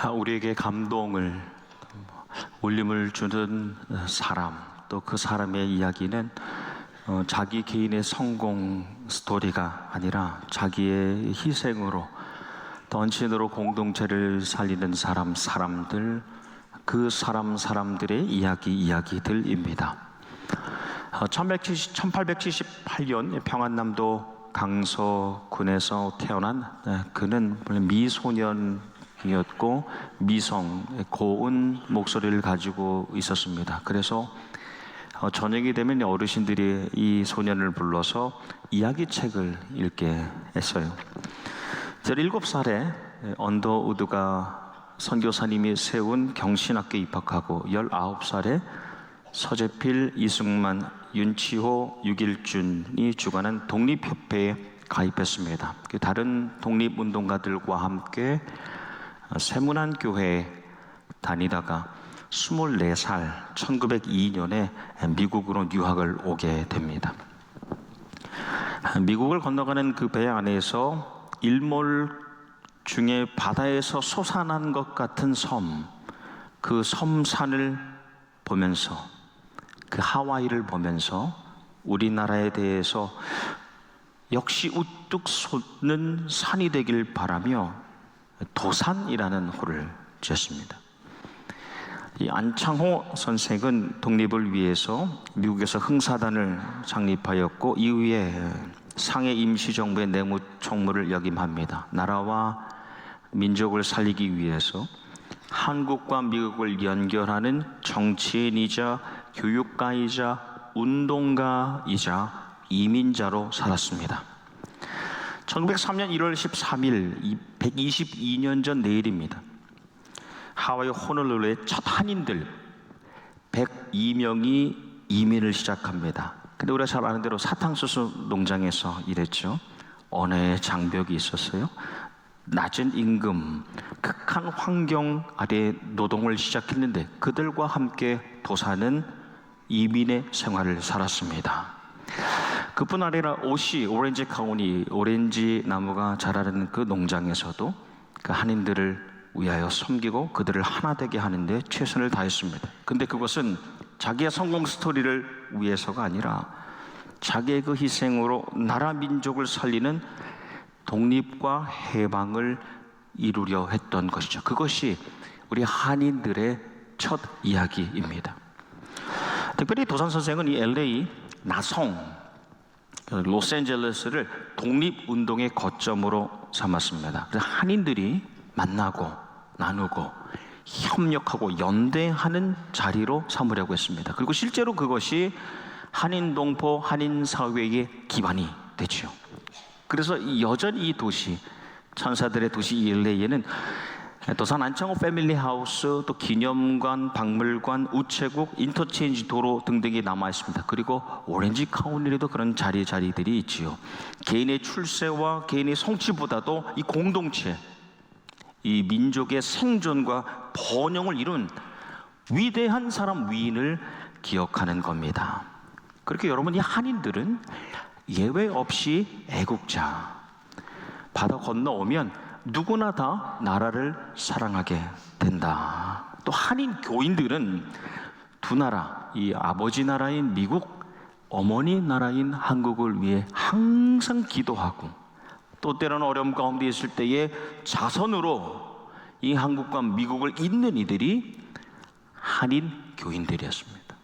우리에게 감동을, 울림을 주는 사람, 또 그 사람의 이야기는 자기 개인의 성공 스토리가 아니라 자기의 희생으로, 헌신으로 공동체를 살리는 사람들, 그 사람들의 이야기들입니다. 1878년 평안남도 강서군에서 태어난 그는 미소년이었고 미성, 고운 목소리를 가지고 있었습니다. 그래서 저녁이 되면 어르신들이 이 소년을 불러서 이야기책을 읽게 했어요. 17살에 언더우드가 선교사님이 세운 경신학교에 입학하고 19살에 서재필, 이승만, 윤치호, 유길준이 주관한 독립협회에 가입했습니다. 다른 독립운동가들과 함께 세문안교회에 다니다가 24살 1902년에 미국으로 유학을 오게 됩니다. 미국을 건너가는 그 배 안에서 일몰 중에 바다에서 솟아난 것 같은 섬, 그 섬산을 보면서, 그 하와이를 보면서 우리나라에 대해서 역시 우뚝 솟는 산이 되길 바라며 도산이라는 호를 지었습니다. 이 안창호 선생은 독립을 위해서 미국에서 흥사단을 창립하였고 이후에 상해 임시정부의 내무총무를 역임합니다. 나라와 민족을 살리기 위해서 한국과 미국을 연결하는 정치인이자 교육가이자 운동가이자 이민자로 살았습니다. 1903년 1월 13일, 122년 전 내일입니다. 하와이 호놀룰루의 첫 한인들 102명이 이민을 시작합니다. 근데 우리가 잘 아는 대로 사탕수수 농장에서 일했죠. 언어의 장벽이 있었어요. 낮은 임금, 극한 환경 아래 노동을 시작했는데 그들과 함께 도사는 이민의 생활을 살았습니다. 그뿐 아니라 오렌지 카운티, 오렌지 나무가 자라는 그 농장에서도 그 한인들을 위하여 섬기고 그들을 하나 되게 하는데 최선을 다했습니다. 근데 그것은 자기의 성공 스토리를 위해서가 아니라 자기의 그 희생으로 나라 민족을 살리는 독립과 해방을 이루려 했던 것이죠. 그것이 우리 한인들의 첫 이야기입니다. 특별히 도산 선생은 이 LA 나성, 로스앤젤레스를 독립운동의 거점으로 삼았습니다. 그래서 한인들이 만나고 나누고 협력하고 연대하는 자리로 삼으려고 했습니다. 그리고 실제로 그것이 한인동포, 한인사회의 기반이 되죠. 그래서 여전히 이 도시, 천사들의 도시 LA에는 도산 안창호 패밀리 하우스, 또 기념관, 박물관, 우체국, 인터체인지 도로 등등이 남아 있습니다. 그리고 오렌지 카운티에도 그런 자리들이 있지요. 개인의 출세와 개인의 성취보다도 이 공동체, 이 민족의 생존과 번영을 이룬 위대한 사람 위인을 기억하는 겁니다. 그렇게 여러분, 이 한인들은 예외 없이 애국자, 바다 건너오면 누구나 다 나라를 사랑하게 된다. 또 한인 교인들은 두 나라, 이 아버지 나라인 미국, 어머니 나라인 한국을 위해 항상 기도하고 또 때로는 어려움 가운데 있을 때에 자선으로 이 한국과 미국을 잇는 이들이 한인 교인들이었습니다.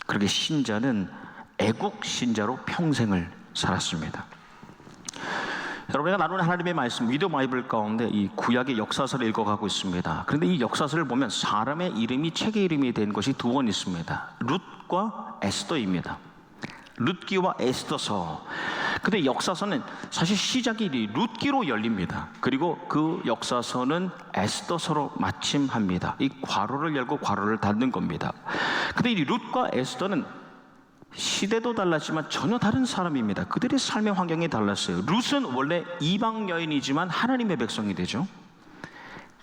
그렇게 신자는 애국 신자로 평생을 살았습니다. 여러분과 나누는 하나님의 말씀, 위드 바이블 가운데 이 구약의 역사서를 읽어가고 있습니다. 그런데 이 역사서를 보면 사람의 이름이 책의 이름이 된 것이 두 번 있습니다. 룻과 에스더입니다. 룻기와 에스더서. 근데 역사서는 사실 시작이 룻기로 열립니다. 그리고 그 역사서는 에스더서로 마침합니다. 이 괄호를 열고 괄호를 닫는 겁니다. 근데 이 룻과 에스더는 시대도 달랐지만 전혀 다른 사람입니다. 그들의 삶의 환경이 달랐어요. 룻은 원래 이방 여인이지만 하나님의 백성이 되죠.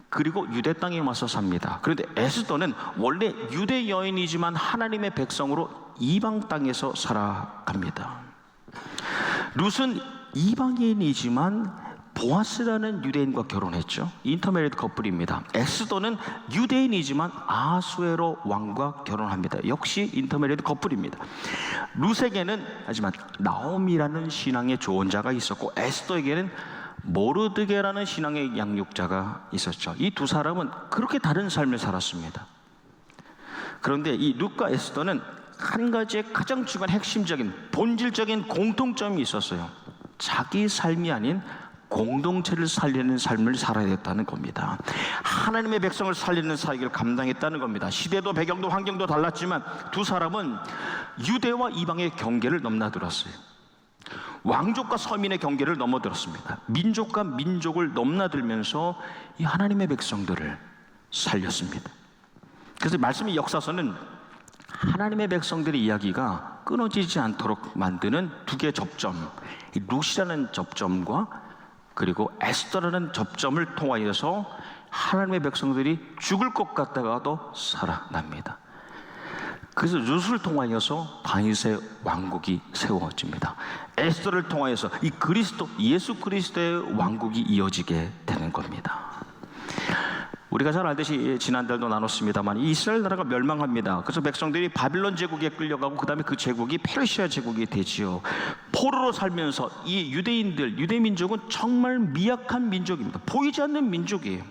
그리고 유대 땅에 와서 삽니다. 그런데 에스더는 원래 유대 여인이지만 하나님의 백성으로 이방 땅에서 살아갑니다. 룻은 이방인이지만 보아스라는 유대인과 결혼했죠. 인터메리드 커플입니다. 에스더는 유대인이지만 아하수에로 왕과 결혼합니다. 역시 인터메리드 커플입니다. 룻에게는 하지만 나오미라는 신앙의 조언자가 있었고, 에스더에게는 모르드게라는 신앙의 양육자가 있었죠. 이 두 사람은 그렇게 다른 삶을 살았습니다. 그런데 이 룻과 에스더는 한 가지의 가장 중요한 핵심적인 본질적인 공통점이 있었어요. 자기 삶이 아닌 공동체를 살리는 삶을 살아야 됐다는 겁니다. 하나님의 백성을 살리는 사역을 감당했다는 겁니다. 시대도 배경도 환경도 달랐지만 두 사람은 유대와 이방의 경계를 넘나들었어요. 왕족과 서민의 경계를 넘어들었습니다. 민족과 민족을 넘나들면서 이 하나님의 백성들을 살렸습니다. 그래서 말씀의 역사서는 하나님의 백성들의 이야기가 끊어지지 않도록 만드는 두 개의 접점, 룻이라는 접점과 그리고 에스더라는 접점을 통하여서 하나님의 백성들이 죽을 것 같다가도 살아납니다. 그래서 룻을 통하여서 다윗의 왕국이 세워집니다. 에스더를 통하여서 이 그리스도, 예수 그리스도의 왕국이 이어지게 되는 겁니다. 우리가 잘 알듯이 지난달도 나눴습니다만 이스라엘 나라가 멸망합니다. 그래서 백성들이 바빌론 제국에 끌려가고 그 다음에 그 제국이 페르시아 제국이 되지요. 포로로 살면서 이 유대인들, 유대민족은 정말 미약한 민족입니다. 보이지 않는 민족이에요.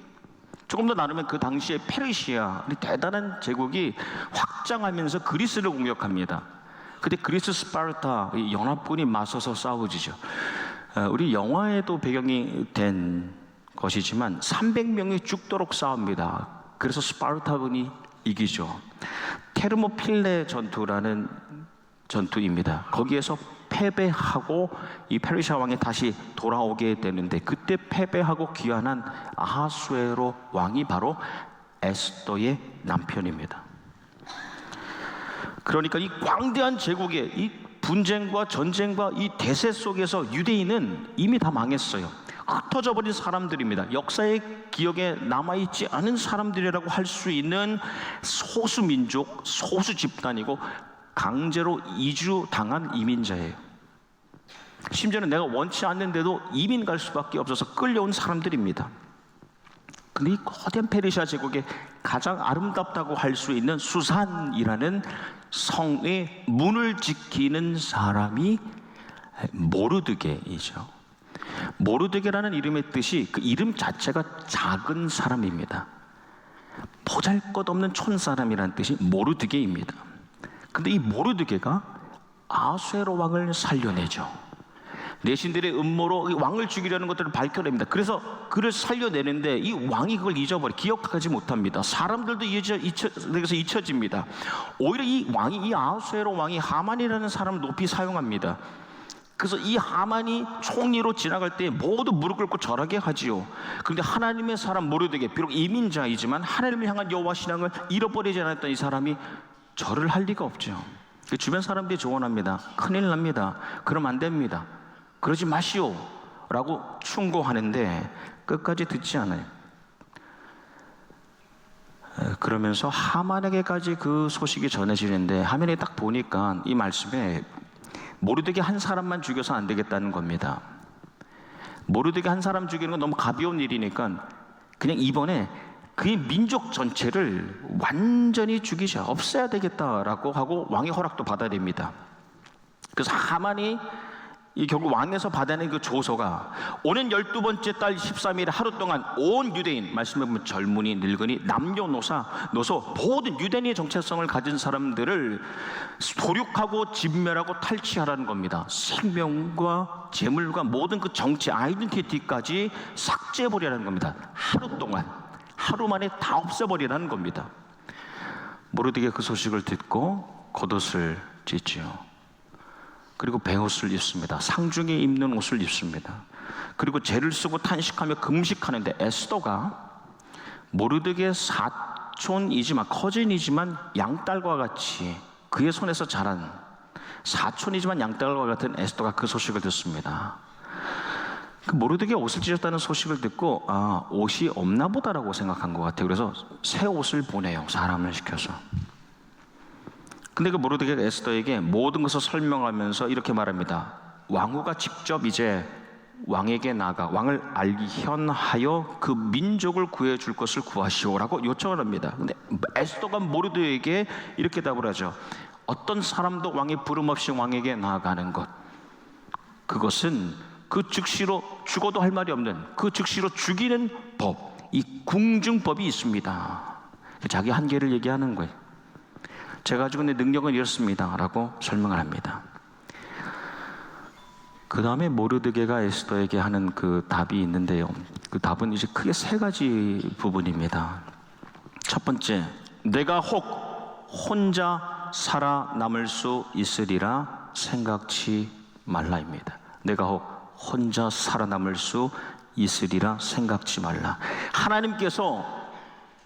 조금 더 나누면 그 당시에 페르시아, 대단한 제국이 확장하면서 그리스를 공격합니다. 그때 그리스 스파르타 연합군이 맞서서 싸우지죠. 우리 영화에도 배경이 된 것이지만 300명이 죽도록 싸웁니다. 그래서 스파르타군이 이기죠. 테르모필레 전투라는 전투입니다. 거기에서 패배하고 이 페르시아 왕이 다시 돌아오게 되는데, 그때 패배하고 귀환한 아하수에로 왕이 바로 에스더의 남편입니다. 그러니까 이 광대한 제국의 이 분쟁과 전쟁과 이 대세 속에서 유대인은 이미 다 망했어요. 흩어져 버린 사람들입니다. 역사의 기억에 남아있지 않은 사람들이라고 할 수 있는 소수 민족, 소수 집단이고 강제로 이주당한 이민자예요. 심지어는 내가 원치 않는데도 이민 갈 수밖에 없어서 끌려온 사람들입니다. 근데 이 거대한 페르시아 제국의 가장 아름답다고 할 수 있는 수산이라는 성의 문을 지키는 사람이 모르드게이죠. 모르드게라는 이름의 뜻이, 그 이름 자체가 작은 사람입니다. 보잘것없는 촌사람이라는 뜻이 모르드게입니다. 근데 이 모르드게가 아하수에로 왕을 살려내죠. 내신들의 음모로 왕을 죽이려는 것들을 밝혀냅니다. 그래서 그를 살려내는데 이 왕이 그걸 기억하지 못합니다. 사람들도 여기서 잊혀집니다. 오히려 이 왕이, 이 아하수에로 왕이 하만이라는 사람을 높이 사용합니다. 그래서 이 하만이 총리로 지나갈 때 모두 무릎 꿇고 절하게 하지요. 그런데 하나님의 사람 모르드게, 비록 이민자이지만 하나님을 향한 여호와 신앙을 잃어버리지 않았던 이 사람이 절을 할 리가 없죠. 주변 사람들이 조언합니다. 큰일 납니다. 그러면 안 됩니다. 그러지 마시오 라고 충고하는데 끝까지 듣지 않아요. 그러면서 하만에게까지 그 소식이 전해지는데, 화면에 딱 보니까 이 말씀에 모르드게 한 사람만 죽여서 안 되겠다는 겁니다. 모르드게 한 사람 죽이는 건 너무 가벼운 일이니까 그냥 이번에 그의 민족 전체를 완전히 죽이셔, 없애야 되겠다라고 하고 왕의 허락도 받아야 됩니다. 그래서 하만이 결국 왕에서 받아낸 그 조서가 오는 12번째 달 13일 하루 동안 온 유대인, 말씀해 보면 젊은이, 늙은이, 남녀노소 모든 유대인의 정체성을 가진 사람들을 도륙하고 진멸하고 탈취하라는 겁니다. 생명과 재물과 모든 그 정치, 아이덴티티까지 삭제해버리라는 겁니다. 하루 동안, 하루 만에 다 없애버리라는 겁니다. 모르드게 그 소식을 듣고 겉옷을 찢지요. 그리고 베옷을 입습니다. 상중에 입는 옷을 입습니다. 그리고 재를 쓰고 탄식하며 금식하는데, 에스더가 모르드게의 사촌이지만, 커진이지만 양딸과 같이 그의 손에서 자란 사촌이지만 양딸과 같은 에스더가 그 소식을 듣습니다. 그 모르드게 옷을 찢었다는 소식을 듣고 옷이 없나 보다라고 생각한 것 같아요. 그래서 새 옷을 보내요, 사람을 시켜서. 근데 그 모르드게가 에스더에게 모든 것을 설명하면서 이렇게 말합니다. 왕후가 직접 이제 왕에게 나가 왕을 알견하여 그 민족을 구해줄 것을 구하시오라고 요청을 합니다. 근데 에스더가 모르드에게 이렇게 답을 하죠. 어떤 사람도 왕의 부름 없이 왕에게 나아가는 것, 그것은 그 즉시로 죽어도 할 말이 없는 그 즉시로 죽이는 법, 이 궁중법이 있습니다. 자기 한계를 얘기하는 거예요. 제가 가지고 있는 능력은 이렇습니다 라고 설명을 합니다. 그 다음에 모르드게가 에스더에게 하는 그 답이 있는데요, 그 답은 이제 크게 세 가지 부분입니다. 첫 번째, 내가 혹 혼자 살아남을 수 있으리라 생각지 말라입니다. 내가 혹 혼자 살아남을 수 있으리라 생각지 말라. 하나님께서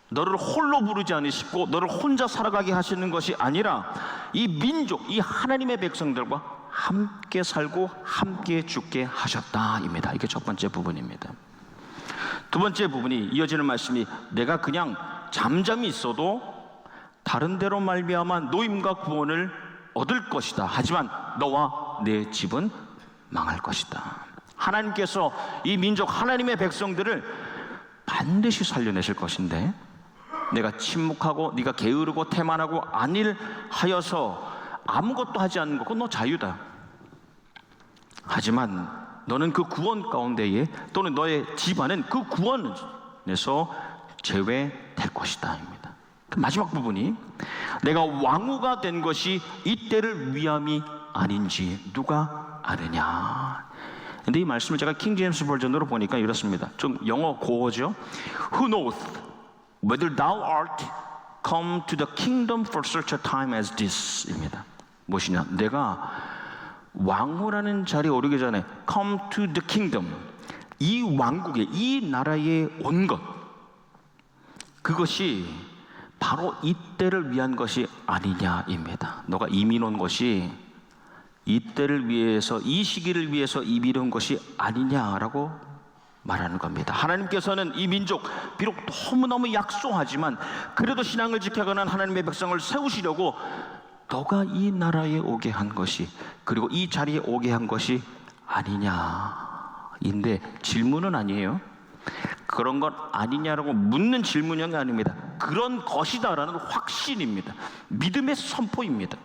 너를 홀로 부르지 않으시고 너를 혼자 살아가게 하시는 것이 아니라 이 민족, 이 하나님의 백성들과 함께 살고 함께 죽게 하셨다입니다. 이게 첫 번째 부분입니다. 두 번째 부분이 이어지는 말씀이 내가 그냥 잠잠히 있어도 다른 데로 말미암아 노임과 구원을 얻을 것이다. 하지만 너와 내 집은 망할 것이다. 하나님께서 이 민족 하나님의 백성들을 반드시 살려내실 것인데 내가 침묵하고 네가 게으르고 태만하고 안일하여서 아무것도 하지 않는 것, 그건 너 자유다. 하지만 너는 그 구원 가운데에 또는 너의 집안은 그 구원에서 제외될 것이다 입니다. 그 마지막 부분이 내가 왕후가 된 것이 이때를 위함이 아닌지 누가 아느냐. 근데 이 말씀을 제가 킹 제임스 버전으로 보니까 이렇습니다. 좀 영어 고어죠. Who knoweth whether thou art come to the kingdom for such a time as this 입니다. 무엇이냐, 내가 왕후라는 자리에 오르기 전에 come to the kingdom, 이 왕국에, 이 나라에 온 것, 그것이 바로 이때를 위한 것이 아니냐입니다. 너가 이민 온 것이 이때를 위해서, 이 시기를 위해서 이민 온 것이 아니냐라고 말하는 겁니다. 하나님께서는 이 민족, 비록 너무너무 약소하지만 그래도 신앙을 지켜가는 하나님의 백성을 세우시려고 너가 이 나라에 오게 한 것이, 그리고 이 자리에 오게 한 것이 아니냐인데, 질문은 아니에요. 그런 건 아니냐라고 묻는 질문이 아닙니다. 그런 것이다라는 확신입니다. 믿음의 선포입니다.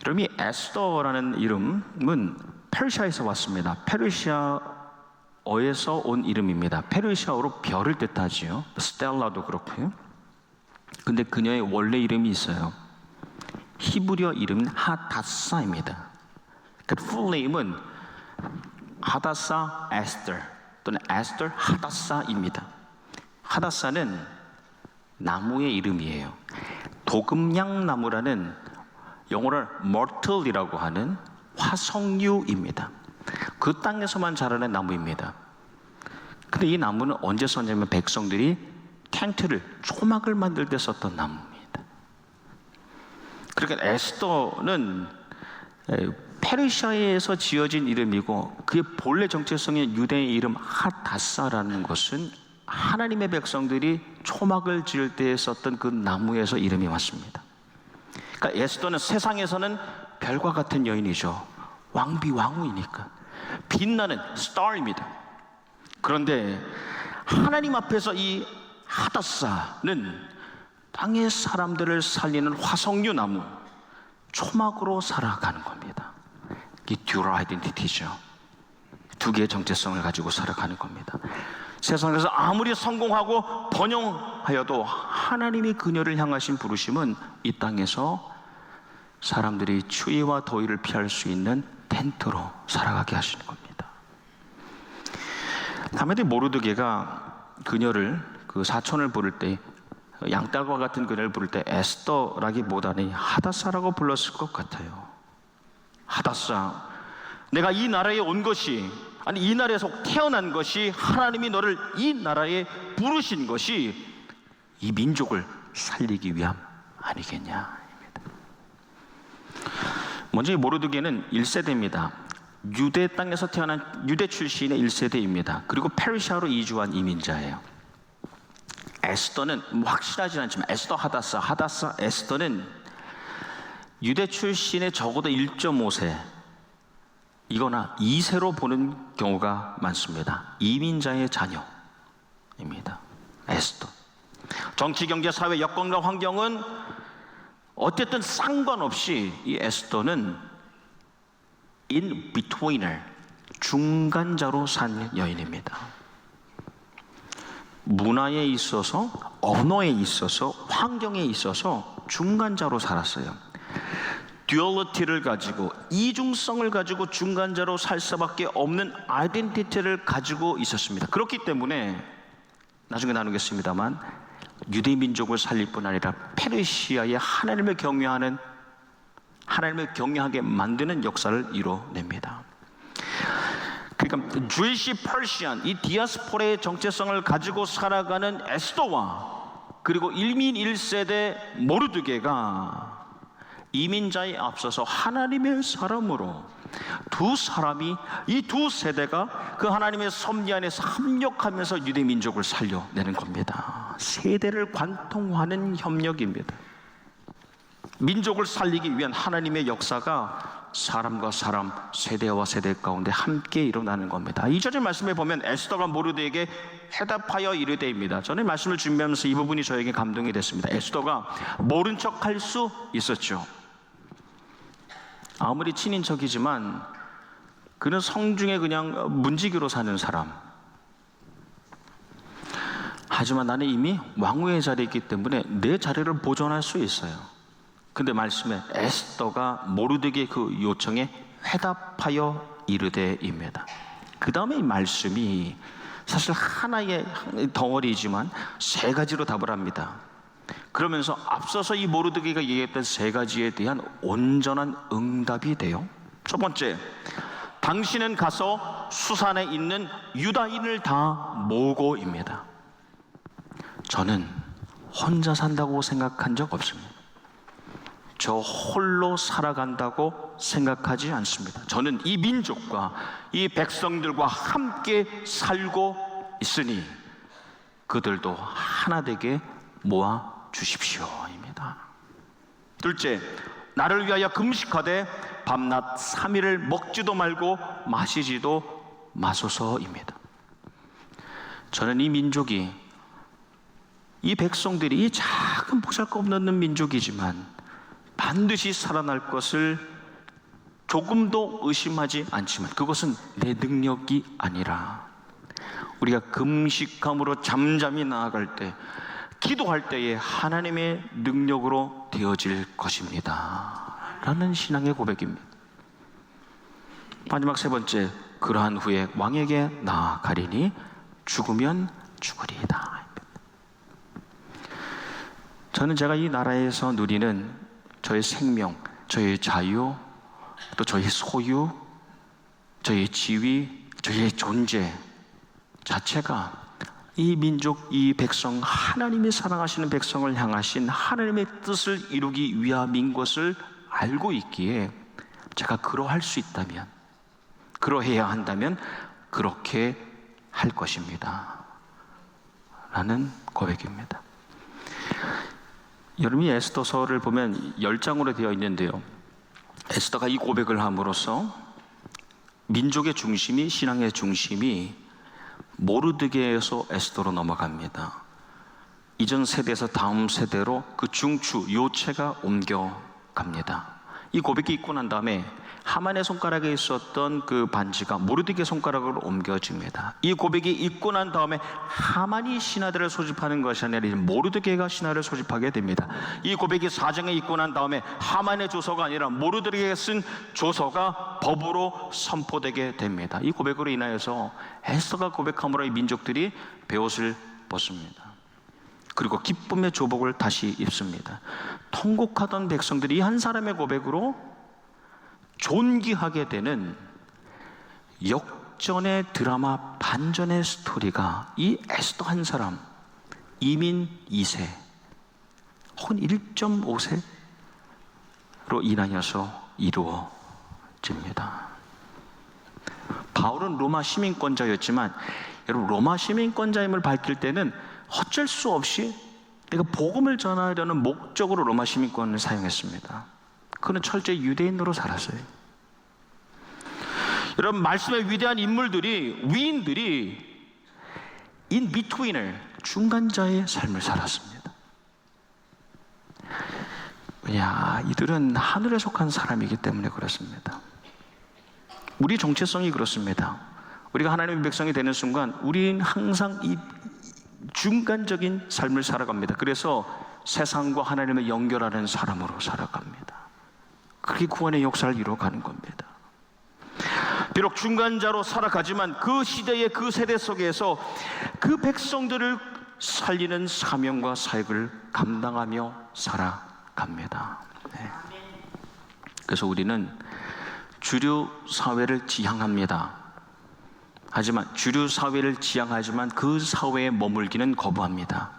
여러분, 이 에스더라는 이름은 페르시아에서 왔습니다. 페르시아어에서 온 이름입니다. 페르시아어로 별을 뜻하지요. 스텔라도 그렇고요. 근데 그녀의 원래 이름이 있어요. 히브리어 이름은 하다사입니다. 그 풀 네임은 하다사 에스터 또는 에스터 하다사입니다. 하다사는 나무의 이름이에요. 도금냥나무라는 영어로 myrtle이라고 하는 화석류입니다. 그 땅에서만 자라는 나무입니다. 근데 이 나무는 언제 썼냐면 백성들이 텐트를, 초막을 만들 때 썼던 나무입니다. 그러니까 에스더는 페르시아에서 지어진 이름이고 그의 본래 정체성인 유대의 이름 하다사라는 것은 하나님의 백성들이 초막을 지을 때 썼던 그 나무에서 이름이 왔습니다. 그러니까 에스더는 세상에서는 별과 같은 여인이죠. 왕비왕후이니까 빛나는 스타입니다. 그런데 하나님 앞에서 이 하다사는 땅의 사람들을 살리는 화석류 나무, 초막으로 살아가는 겁니다. 이 듀얼 아이덴티티죠. 두 개의 정체성을 가지고 살아가는 겁니다. 세상에서 아무리 성공하고 번영하여도 하나님이 그녀를 향하신 부르심은 이 땅에서 사람들이 추위와 더위를 피할 수 있는 텐트로 살아가게 하시는 겁니다. 다메데 모르드게가 그녀를, 그 사촌을 부를 때, 양딸과 같은 그녀를 부를 때 에스더라기보다는 하다사라고 불렀을 것 같아요. 하다사, 내가 이 나라에 온 것이, 아니 이 나라에서 태어난 것이, 하나님이 너를 이 나라에 부르신 것이 이 민족을 살리기 위함 아니겠냐. 먼저 이 모르드게는 1세대입니다. 유대 땅에서 태어난 유대 출신의 1세대입니다. 그리고 페르시아로 이주한 이민자예요. 에스더는 확실하지 않지만 에스더 하다사 에스더는 유대 출신의 적어도 1.5세 이거나 2세로 보는 경우가 많습니다. 이민자의 자녀입니다. 에스더. 정치, 경제, 사회 여건과 환경은 어쨌든 상관없이 이 에스더는 in betweener, 중간자로 산 여인입니다. 문화에 있어서, 언어에 있어서, 환경에 있어서 중간자로 살았어요. 듀얼리티를 가지고, 이중성을 가지고 중간자로 살 수밖에 없는 아이덴티티를 가지고 있었습니다. 그렇기 때문에 나중에 나누겠습니다만 유대 민족을 살릴 뿐 아니라 페르시아의 하나님을 경외하게 만드는 역사를 이뤄냅니다. 그러니까 주이시 퍼시안, 이 디아스포라의 정체성을 가지고 살아가는 에스더와 그리고 일민 1세대 모르드게가 이민자에 앞서서 하나님의 사람으로 두 사람이, 이 두 세대가 그 하나님의 섭리 안에서 합력하면서 유대 민족을 살려내는 겁니다. 세대를 관통하는 협력입니다. 민족을 살리기 위한 하나님의 역사가 사람과 사람, 세대와 세대 가운데 함께 일어나는 겁니다. 2절 말씀에 보면 에스더가 모르드에게 회답하여 이르되입니다. 저는 말씀을 준비하면서 이 부분이 저에게 감동이 됐습니다. 에스더가 모른 척 할 수 있었죠. 아무리 친인척이지만 그는 성중에 그냥 문지기로 사는 사람. 하지만 나는 이미 왕후의 자리에 있기 때문에 내 자리를 보존할 수 있어요. 근데 말씀에 에스더가 모르드게의 그 요청에 회답하여 이르되입니다. 그 다음에 이 말씀이 사실 하나의 덩어리이지만 세 가지로 답을 합니다. 그러면서 앞서서 이 모르드게가 얘기했던 세 가지에 대한 온전한 응답이 돼요. 첫 번째, 당신은 가서 수산에 있는 유다인을 다 모으고입니다. 저는 혼자 산다고 생각한 적 없습니다. 저 홀로 살아간다고 생각하지 않습니다. 저는 이 민족과 이 백성들과 함께 살고 있으니 그들도 하나 되게 모아 주십시오입니다. 둘째, 나를 위하여 금식하되 밤낮 3일을 먹지도 말고 마시지도 마소서입니다. 저는 이 민족이, 이 백성들이 이 작은 보잘것없는 민족이지만 반드시 살아날 것을 조금도 의심하지 않지만 그것은 내 능력이 아니라 우리가 금식함으로 잠잠히 나아갈 때, 기도할 때에 하나님의 능력으로 되어질 것입니다 라는 신앙의 고백입니다. 마지막 세 번째, 그러한 후에 왕에게 나아가리니 죽으면 죽으리이다. 저는 제가 이 나라에서 누리는 저의 생명, 저의 자유, 또 저의 소유, 저의 지위, 저의 존재 자체가 이 민족, 이 백성, 하나님이 사랑하시는 백성을 향하신 하나님의 뜻을 이루기 위함인 것을 알고 있기에 제가 그러할 수 있다면, 그러해야 한다면 그렇게 할 것입니다 라는 고백입니다. 여러분이 에스더서를 보면 10장으로 되어 있는데요, 에스더가 이 고백을 함으로써 민족의 중심이, 신앙의 중심이 모르드게에서 에스더로 넘어갑니다. 이전 세대에서 다음 세대로 그 중추, 요체가 옮겨갑니다. 이 고백이 있고 난 다음에 하만의 손가락에 있었던 그 반지가 모르드게 손가락으로 옮겨집니다. 이 고백이 있고 난 다음에 하만이 신하들을 소집하는 것이 아니라 모르드게가 신하를 소집하게 됩니다. 이 고백이 사정에 있고 난 다음에 하만의 조서가 아니라 모르드게가 쓴 조서가 법으로 선포되게 됩니다. 이 고백으로 인하여서 에스더가 고백함으로 이 민족들이 베옷을 벗습니다. 그리고 기쁨의 조복을 다시 입습니다. 통곡하던 백성들이 한 사람의 고백으로 존귀하게 되는 역전의 드라마, 반전의 스토리가 이 에스더 한 사람, 이민 2세 혹은 1.5세로 인하여서 이루어집니다. 바울은 로마 시민권자였지만 여러분, 로마 시민권자임을 밝힐 때는 어쩔 수 없이 내가 복음을 전하려는 목적으로 로마 시민권을 사용했습니다. 그는 철저히 유대인으로 살았어요. 여러분, 말씀의 위대한 인물들이, 위인들이 in between을, 중간자의 삶을 살았습니다. 왜냐, 이들은 하늘에 속한 사람이기 때문에 그렇습니다. 우리 정체성이 그렇습니다. 우리가 하나님의 백성이 되는 순간 우리는 항상 이 중간적인 삶을 살아갑니다. 그래서 세상과 하나님을 연결하는 사람으로 살아갑니다. 그게 구원의 역사를 이루어가는 겁니다. 비록 중간자로 살아가지만 그 시대의 그 세대 속에서 그 백성들을 살리는 사명과 사역을 감당하며 살아갑니다. 네. 그래서 우리는 주류 사회를 지향합니다. 하지만 주류 사회를 지향하지만 그 사회에 머물기는 거부합니다.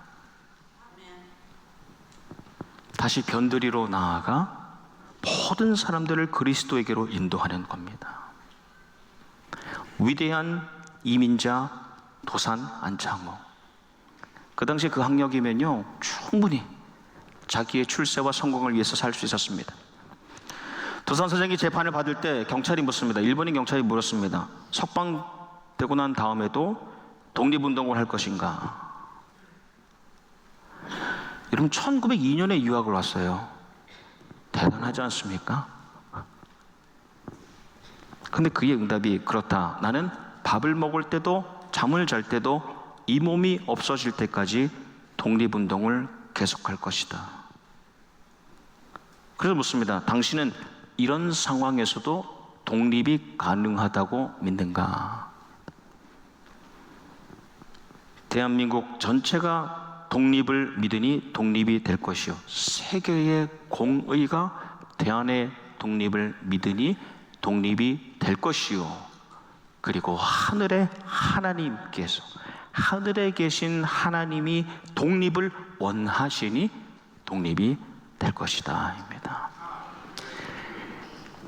다시 변두리로 나아가 모든 사람들을 그리스도에게로 인도하는 겁니다. 위대한 이민자 도산 안창호, 그 당시 그 학력이면요 충분히 자기의 출세와 성공을 위해서 살 수 있었습니다. 도산 서장이 재판을 받을 때 경찰이 묻습니다. 일본인 경찰이 물었습니다. 석방되고 난 다음에도 독립운동을 할 것인가? 여러분, 1902년에 유학을 왔어요. 대단하지 않습니까? 근데 그의 응답이 그렇다. 나는 밥을 먹을 때도 잠을 잘 때도 이 몸이 없어질 때까지 독립운동을 계속할 것이다. 그래서 묻습니다. 당신은 이런 상황에서도 독립이 가능하다고 믿는가? 대한민국 전체가 독립을 믿으니 독립이 될 것이요, 세계의 공의가 대한의 독립을 믿으니 독립이 될 것이요, 그리고 하늘의 하나님께서, 하늘에 계신 하나님이 독립을 원하시니 독립이 될 것이다 입니다.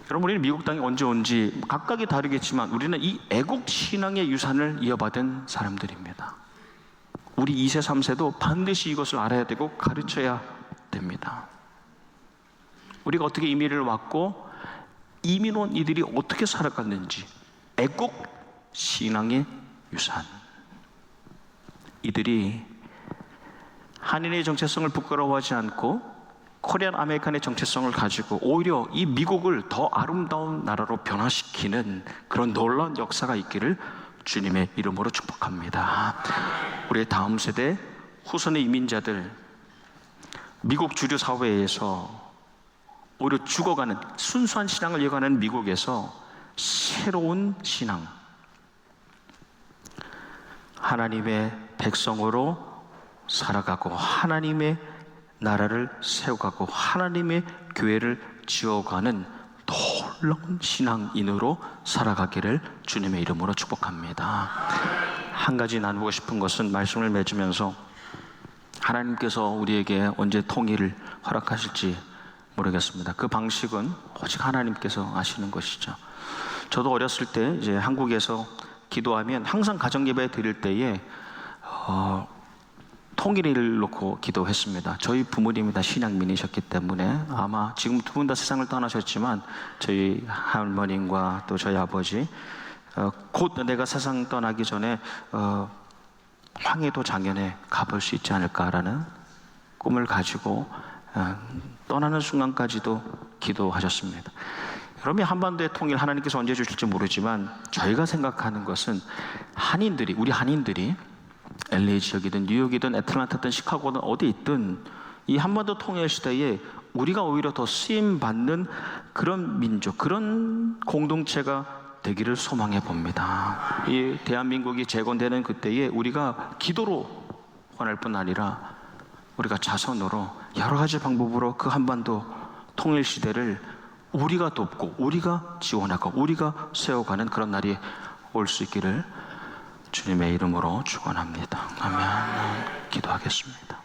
여러분, 우리는 미국 땅에 언제 온지 각각이 다르겠지만 우리는 이 애국 신앙의 유산을 이어받은 사람들입니다. 우리 2세 3세도 반드시 이것을 알아야 되고 가르쳐야 됩니다. 우리가 어떻게 이민을 왔고 이민 온 이들이 어떻게 살아갔는지, 애국 신앙의 유산. 이들이 한인의 정체성을 부끄러워하지 않고 코리안 아메리칸의 정체성을 가지고 오히려 이 미국을 더 아름다운 나라로 변화시키는 그런 놀라운 역사가 있기를 주님의 이름으로 축복합니다. 우리의 다음 세대 후손의 이민자들, 미국 주류 사회에서 오히려 죽어가는 순수한 신앙을 이어가는 미국에서 새로운 신앙, 하나님의 백성으로 살아가고 하나님의 나라를 세워가고 하나님의 교회를 지어가는 놀라운 신앙인으로 살아가기를 주님의 이름으로 축복합니다. 한 가지 나누고 싶은 것은, 말씀을 맺으면서 하나님께서 우리에게 언제 통일을 허락하실지 모르겠습니다. 그 방식은 오직 하나님께서 아시는 것이죠. 저도 어렸을 때 이제 한국에서 기도하면 항상 가정예배 드릴 때에 통일을 놓고 기도했습니다. 저희 부모님이 다 신앙민이셨기 때문에 아마 지금 두 분 다 세상을 떠나셨지만 저희 할머님과 또 저희 아버지 곧 내가 세상 떠나기 전에 황해도 장현에 가볼 수 있지 않을까라는 꿈을 가지고 떠나는 순간까지도 기도하셨습니다. 여러분이 한반도의 통일 하나님께서 언제 주실지 모르지만 저희가 생각하는 것은 우리 한인들이 LA 지역이든 뉴욕이든 애틀랜타든 시카고든 어디 있든 이 한반도 통일 시대에 우리가 오히려 더 쓰임받는 그런 민족, 그런 공동체가 되기를 소망해 봅니다. 이 대한민국이 재건되는 그때에 우리가 기도로 원할 뿐 아니라 우리가 자선으로 여러 가지 방법으로 그 한반도 통일 시대를 우리가 돕고 우리가 지원하고 우리가 세워가는 그런 날이 올 수 있기를 주님의 이름으로 축원합니다. 아멘. 기도하겠습니다.